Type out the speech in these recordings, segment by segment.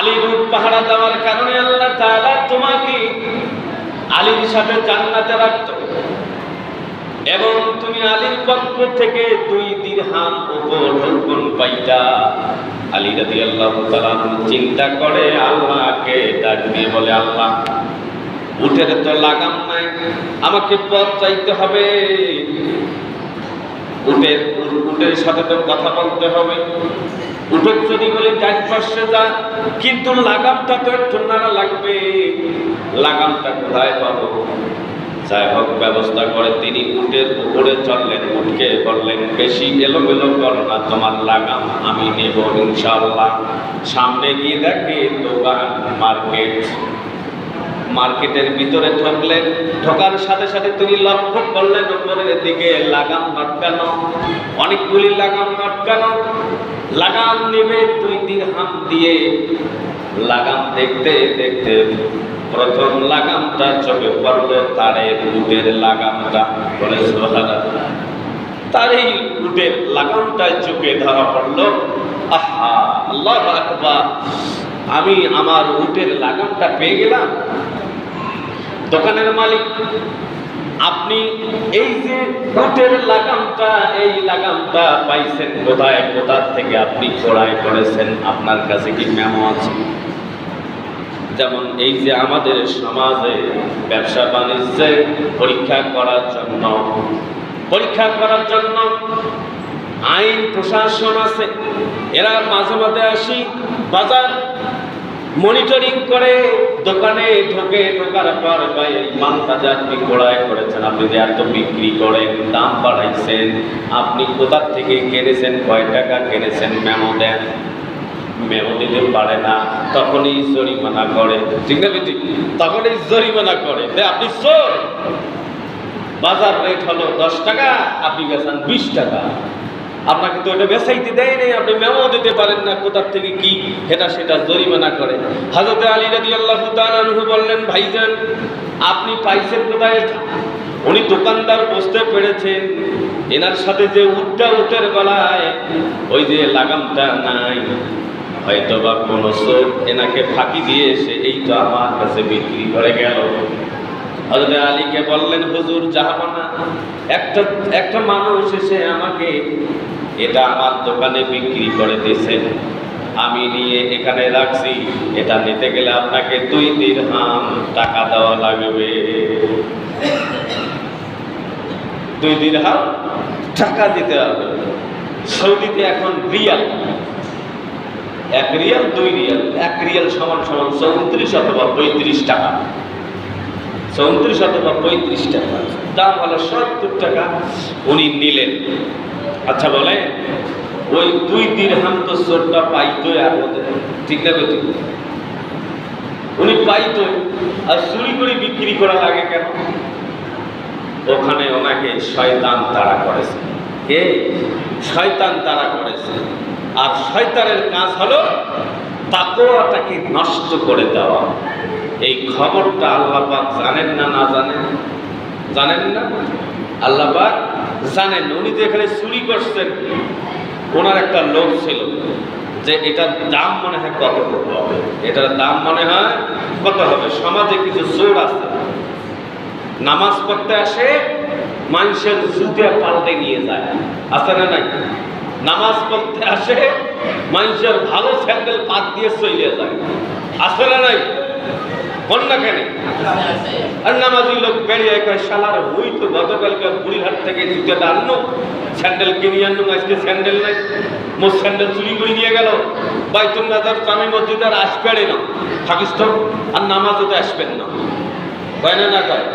আলীর উট পাহারা দেওয়ার কারণে আল্লাহ তাআলা তোমাকে আলীর সাথে জান্নাতে রাখতো এবং তুমি আলীর পক্ষ থেকে 2 দিরহাম উপঢৌকন পাইতা। আলী রাদিয়াল্লাহু তাআলা চিন্তা করে আল্লাহকে ডাক দিয়ে বলে, আল্লাহ, উটের তো লাগাম নাই, আমাকে পথ চাইতে হবে, উটের সাথে তো কথা বলতে হবে। উটের যদি বলে ডান পাশে যা, কিন্তু লাগামটা তো একটু নাড়া লাগবে, লাগামটা কোথায় পাবো? যাই হোক, ব্যবস্থা করে তিনি উটের উপরে চললেন। উটকে বললেন, বেশি এলোমেলো করো না, তোমার লাগাম আমি নেব ইনশাআল্লাহ। সামনে গিয়ে দেখে দোকান, মার্কেটের ভিতরে ঢুকলেন। ঢোকার সাথে সাথে তিনি লক্ষ্য করলেন উপরের দিকে লাগাম আটকানো, অনেকগুলি লাগাম আটকানো। লাগাম নেবে 2 দিরহাম দিয়ে। লাগাম দেখতে দেখতে প্রথম লাগামটা চোখে পড়লো তারের উটের লাগামটা। বলে সুবহানাল্লাহ, তার এই উটের লাগামটায় চোখে ধরা পড়লো। আহা, আল্লাহু আকবার, আমি আমার উটের লাগামটা পেয়ে গেলাম। দোকানের মালিক, আপনি এই যে উটের লাগামটা, এই লাগামটা পাইছেন কোথায়? কোথা থেকে আপনি ক্রয় করেছেন? আপনার কাছে কি মেমো আছে? যেমন এই যে আমাদের সমাজে ব্যবসা বাণিজ্যে পরীক্ষা করার জন্য আইন প্রশাসন আছে, এরা মাঝে মাঝে আসি বাজার মনিটরিং করে, দোকানে ঢোকার পর ভাই এই মালটা যে আপনি ক্রয় করেছেন, আপনি যে এত বিক্রি করেন, দাম বাড়াইছেন, আপনি কোথা থেকে কিনেছেন, কয় টাকা কিনেছেন, মেমো দেন। মেমো দিতে পারে না, তখনই জরিমানা করে। ঠিক না বেটি? তখনই জরিমানা করে, আপনি চোর। বাজার রেট হলো 10 টাকা, আপনি বেচান 20 টাকা। আপনাকে তো এটা বেচাইতে দেয় নেই, আপনি মেমো দিতে পারেন না, কোথা থেকে কি সেটা জরিমানা করে। হযরত আলী রাদিয়াল্লাহু তাআলা আনহু বললেন, ভাইজান, আপনি পাইছেন কোথায় এটা? উনি দোকানদার বুঝতে পেরেছেন এনার সাথে যে উটের গলায় ওই যে লাগামটা নাই, হয়তো বা কোনো চোর এনাকে ফাঁকি দিয়ে এসে এই তো আমার কাছে বিক্রি করে গেল। হযরত আলীকে বললেন, হুজুর, জাহাপানা, একটা মানুষ এসে আমাকে এটা আমার দোকানে বিক্রি করে দিয়েছে, আমি নিয়ে এখানে রাখছি, এটা নিতে গেলে আপনাকে 2 দিরহাম টাকা দেওয়া লাগবে। 2 দিরহাম টাকা দিতে হবে। সৌদিতে এখন রিয়াল, 1 রিয়াল 2 রিয়াল, 1 রিয়াল সমান 34 অথবা 35 টাকা। 34 অথবা 35 টাকা, দাম হলো 70 টাকা। উনি নিলেন। আচ্ছা, বলে ওই 2 দিরহাম তো চোরটা পাইতোই, আর ওদের ঠিক না বেটি? উনি পাইতোই, আর চুরি করে বিক্রি করা লাগে কেন? ওখানে ওনাকে শয়তান তাড়া করেছে। কে? শয়তান তাড়া করেছে। আর শয়তানের কাজ হলো তাকওয়াটাকে নষ্ট করে দেওয়া। এই খবরটা আল্লাহ পাক জানেন না? না জানেন? জানেন না? আল্লাহ পাক জানেন। উনি যে এখানে চুরি করছেন, ওনার একটা লোক ছিল যে এটার দাম মনে হয় কত হবে, এটার দাম মনে হয় কত হবে। সমাজে কিছু চোর আছে, নামাজ পড়তে আসে, মানুষের জুতা পাল্টে নিয়ে যায়, আছে না নাই? নামাজ পড়তে আসে, মানুষের ভালো স্যান্ডেল পাত দিয়ে চলে যায়, আছে না নাই? কন্যা কেন? আর নামাজি লোক বেরিয়ে কয়, শালার ওই তো গতকালকে বুড়িহাট থেকে জুতাটা আনলো, স্যান্ডেল কিনে আনলো, আজকে স্যান্ডেল নাই, মোট স্যান্ডেল চুরি করে নিয়ে গেল। বাইতুল নাজার জামি মসজিদ আর আসবে না, থাকিস তো, আর নামাজও তো আসবেন না, কয় না? না কয়?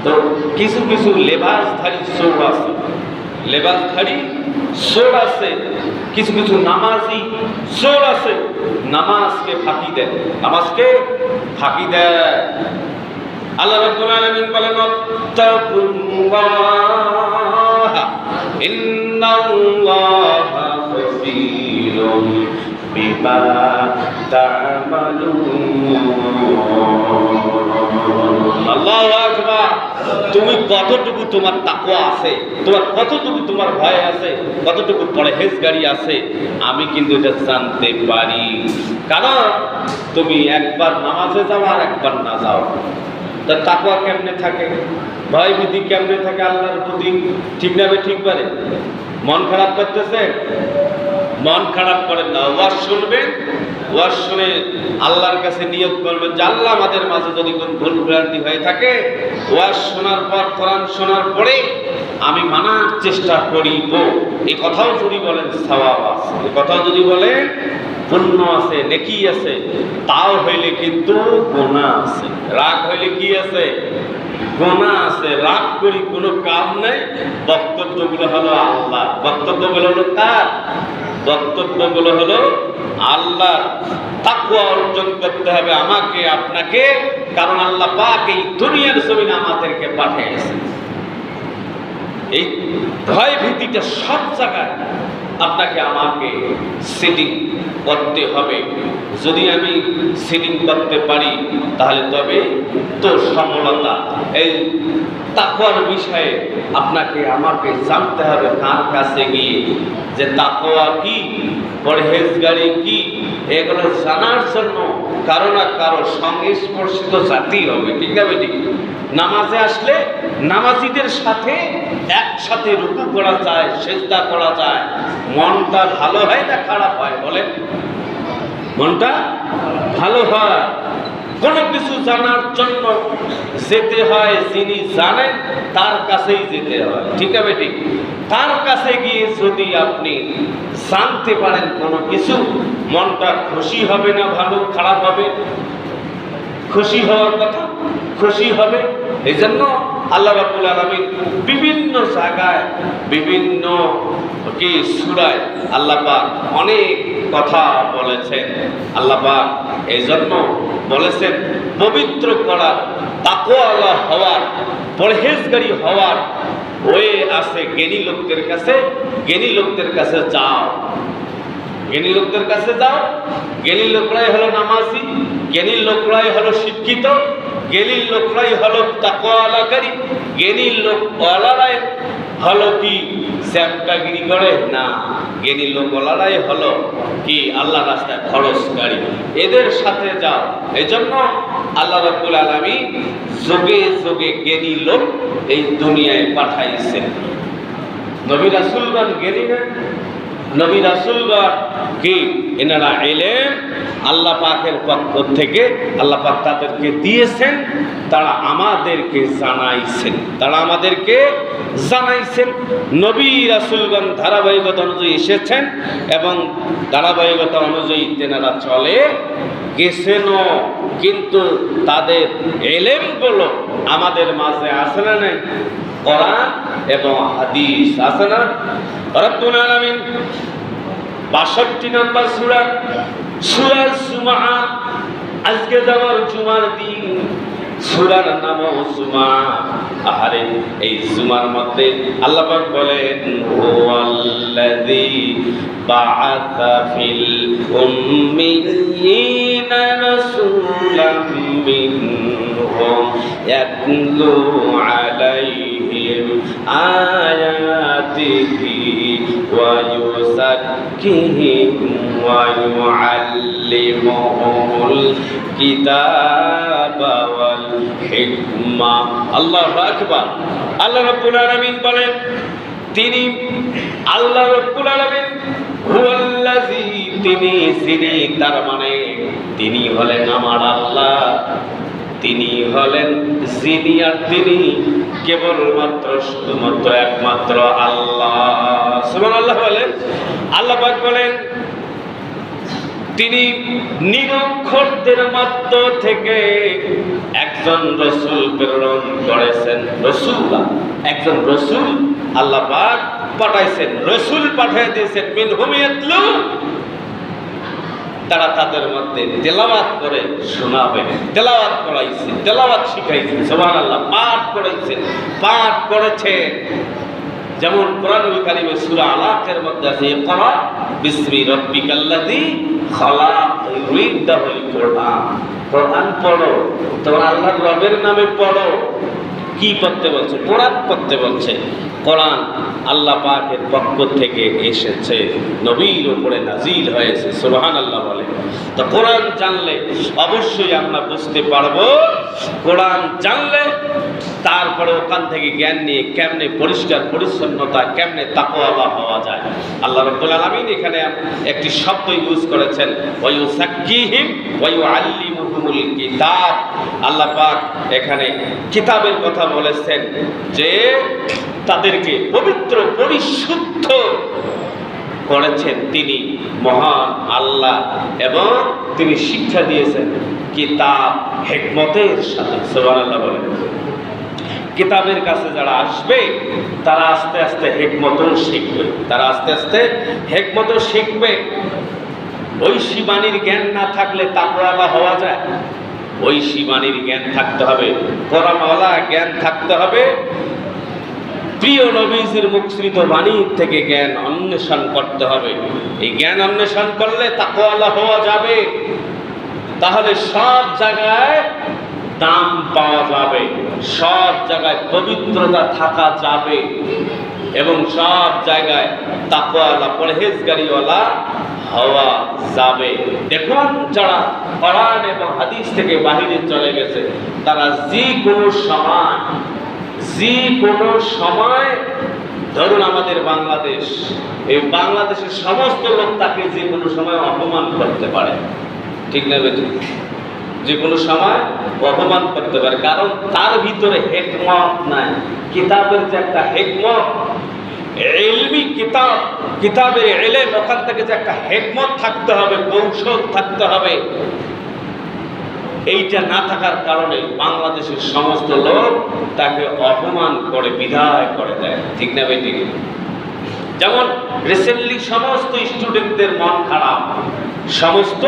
তো কিছু কিছু লেবাসধারী চোর আছে, লেবাসধারী চোর আছে, কিছু কিছু নামাজি চোর আছে, নামাজকে ফাঁকি দেয়, নামাজকে ফাঁকি দেয়। আল্লাহ রাব্বুল আলামিন বলেন, আত্তাকুল্লাহ ইন্নাল্লাহা খাবীরুম বিমা তা'মালুন। আল্লাহু আকবার। তুমি কতটুকু তোমার তাকওয়া আছে, তোমার কতটুকু তোমার ভয় আছে, কতটুকু পরহেজগারি আছে, আমি কিন্তু এটা জানতে পারি। কারণ তুমি একবার নামাজে যাও আর একবার না যাও, তা তাকওয়া কেমনে থাকে, ভয় ভীতি কেমনে থাকে আল্লাহর প্রতি? ঠিক না? ঠিক পারে? মন খারাপ করতেছে, মন খারাপ করেন না, ওয়াজ শুনবেন, ওয়াজ শুনে আল্লাহর কাছে নিয়ত করবেন যে আল্লাহ আমাদের মাঝে যদি কোন ভুল ভ্রান্তি হয়ে থাকে, ওয়াজ শোনার পর, কোরআন শোনার পরে আমি মানার চেষ্টা করিব। এই কথাও যদি বলেন সওয়াব আছে, এই কথাও যদি বলেন পুণ্য আছে, নেকি আছে, তাও হইলে কিন্তু গুনাহ আছে। রাগ হইলে কি আছে? গুনাহ আছে। রাগ করি কোনো কাম নাই। বক্তব্যগুলো হলো আল্লাহ, বক্তব্যগুলো হলো কার? বক্তব্যগুলো হলো আল্লাহ। তাকওয়া অর্জন করতে হবে আমাকে আপনাকে, কারণ আল্লাহ পাক এই দুনিয়ার জমিনে আমাদেরকে পাঠিয়েছেন। এই ভয় ভীতিটা সব জায়গায় আপনাকে আমাকে সেটিং করতে হবে। যদি আমি সেটিং করতে পারি তাহলে তবে তো সফলতা। এই তাকওয়ার বিষয়ে আপনাকে আমাকে জানতে হবে কার কাছে গিয়ে যে তাকওয়া কি, পরহেজগারি কি, এগুলো জানার জন্য কারো না কারো সংস্পর্শিত জাতি হবে। ঠিক না বেটি? নামাজে আসলে নামাজিদের সাথে একসাথে রুকু করা যায়, সেজদা করা যায়। মনটা ভালো হয় না খারাপ হয়? বলেন, মনটা ভালো হয়। কোনো কিছু জানার জন্য যেতে হয়, যিনি জানেন তার কাছেই যেতে হয়। ঠিক আছে ঠিক? তার কাছে গিয়ে যদি আপনি জানতে পারেন কোনো কিছু, মনটা খুশি হবে না ভালো খারাপ হবে? খুশি হওয়ার কথা, খুশি হবে। এই জন্য আল্লাহ রাব্বুল আলামিন বিভিন্ন জায়গায়, বিভিন্ন সূরায় আল্লাহ পাক অনেক কথা বলেছেন। আল্লাহ পাক এই জন্য বলেছেন পবিত্র করার, তাকওয়াওয়ালা হওয়ার, পরহেজগারি হওয়ার ওয়ে আছে জ্ঞানী লোকদের কাছে। জ্ঞানী লোকদের কাছে যাও, জ্ঞানী লোকদের কাছে যাও। জ্ঞানী লোকরাই হলো নামাজি, জ্ঞানী লোকরাই হলো শিক্ষিত, জ্ঞানী লোকরাই হলো তাকওয়াওয়ালাকারী। জ্ঞানী লোকওয়ালারাই হলো কি স্যাপটাগিরি করে না, জ্ঞানী লোকওয়ালারাই হলো কি আল্লাহ রাস্তায় খরচকারী। এদের সাথে যাও। এই জন্য আল্লাহ রাব্বুল আলামিন যুগে যুগে জ্ঞানী লোক এই দুনিয়ায় পাঠাইছেন। নবী রাসূলগণ জ্ঞানী না? নবী রাসূলগণ কি এনারা ইলম আল্লাহ পাকের পক্ষ থেকে আল্লাহ পাক তাদেরকে দিয়েছেন, তারা আমাদেরকে জানাইছেন, তারা আমাদেরকে জানাইছেন। নবী রাসূলগণ ধারাবাহিকতা অনুযায়ী এসেছেন এবং ধারাবাহিকতা অনুযায়ী তেনারা চলে গেছেনও, কিন্তু তাদের ইলমগুলো আমাদের মাঝে আছে না নাই? কোরআন এবং হাদিস আছে না? রব্বুল আলামিন 62 নম্বর সূরা, সূরা জুমআ, আজকে যাওয়ার জুমার দিন, সূরার নাম জুমআ। আহারে এই জুমার মধ্যে আল্লাহ পাক বলেন হুয়াল্লাযী বাআসা ফিল উম্মিয়িনা রাসূলাম মিনহুম ইয়াতলু আলাইহিম আয়াতিহি ওয়া ইউযাক্কিহিম ওয়া ইউআল্লিমুহুমুল কিতাবা ওয়াল হিকমা। আল্লাহু আকবার। আল্লাহ রাব্বুল আলামিন বলেন, তিনি আল্লাহ রাব্বুল আলামিন হুয়াল্লাযী, তিনি যিনি, তার মানে তিনি হলেন আমার আল্লাহ, তিনি হলেন যিনি, আর তিনি কেবলমাত্র শুধুমাত্র একমাত্র আল্লাহ। সুবহানাল্লাহ বলেন। আল্লাহ পাক বলেন তিনি নিরক্ষরদের মধ্য থেকে একজন রসুল প্রেরণ করেছেন। রসুল্লাহ, একজন রসুল আল্লাহ পাক পাঠাইছেন, রসুল পাঠিয়ে দিয়েছেন। মিনহুম ইয়াতলু, তারা তাদের মধ্যে তেলাওয়াত করে শোনাবেন, তেলাওয়াত করাইছেন, তেলাওয়াত শিখাইছেন। সুবহানাল্লাহ, পাঠ করাইছেন, পাঠ করেছে। যেমন কোরআনুল কারীমে সূরা আলাকের মধ্যে আছে ইকরা বিসমি রাব্বিকাল্লাযী খালাক, রিড দ্য হোলি কোরআন। কোরআন পড়ো, তোমার আল্লাহর রবের নামে পড়ো। কি পড়তে বলছে? কোরআন পড়তে বলছে। কোরআন আল্লাহ পাকের পক্ষ থেকে এসেছে, নবীর উপরে নাজিল হয়েছে। সুবহানাল্লাহ বলে। তো কোরআন জানলে অবশ্যই আমরা বুঝতে পারবো, কোরআন জানলে তারপরে ওখান থেকে জ্ঞান নিয়ে কেমনে পরিষ্কার পরিচ্ছন্নতা, কেমনে তাকওয়ালা হওয়া যায়। আল্লাহ রাব্বুল আলামিন এখানে একটি শব্দ ইউজ করেছেন, ওয়া ইউযাক্কিহিম ওয়া ইউআল্লিমুহুমুল কিতাব। আল্লাহ পাক এখানে কিতাবের কথা বলেছেন যে তাদেরকে পবিত্র পরিশুদ্ধ করেছেন তিনি মহান আল্লাহ, এবং তিনি শিক্ষা দিয়েছেন কিতাব হিকমতের সাথে। সুবহানাল্লাহ বলেন। কিতাবের কাছে যারা আসবে তারা আস্তে আস্তে হিকমতও শিখবে, তারা আস্তে আস্তে হিকমতও শিখবে। ঐশী বাণীর জ্ঞান না থাকলে তাকওয়ালা হওয়া যায়? ঐশী বাণীর জ্ঞান থাকতে হবে, কোরআনওয়ালা জ্ঞান থাকতে হবে, প্রিয় নবীজির মুখসৃত বাণীর থেকে জ্ঞান অন্বেষণ করতে হবে। এই জ্ঞান অন্বেষণ করলে তাকওয়ালা হওয়া যাবে। তাহলে সব জায়গায় দাম পাওয়া যাবে, সব জায়গায় পবিত্রতা থাকা যাবে, এবং সব জায়গায় তাকওয়ালা পরহেজগারিওয়ালা হওয়া যাবে। দেখুন, যারা কোরআন এবং হাদিস থেকে বাহিরে চলে গেছে তারা যে কোনো সময় ধরুন আমাদের বাংলাদেশ, এই বাংলাদেশের সমস্ত লোক তাকে যে কোনো সময় অপমান করতে পারে, ঠিক না বেটি? যে কোনো সময় অপমান করতে পারে, কারণ তার ভিতরে হিকমত নাই। কিতাবের যে একটা হিকমত, ইলমি কিতাব, কিতাবের ইলম, ওখান থেকে যে একটা হিকমত থাকতে হবে, কৌশল থাকতে হবে, এইটা না থাকার কারণে বাংলাদেশের সমস্ত লোক তাকে অপমান করে, বিদায় করে দেয়, ঠিক না বেটি? যেমন রিসেন্টলি সমস্ত স্টুডেন্টদের মন খারাপ, সমস্ত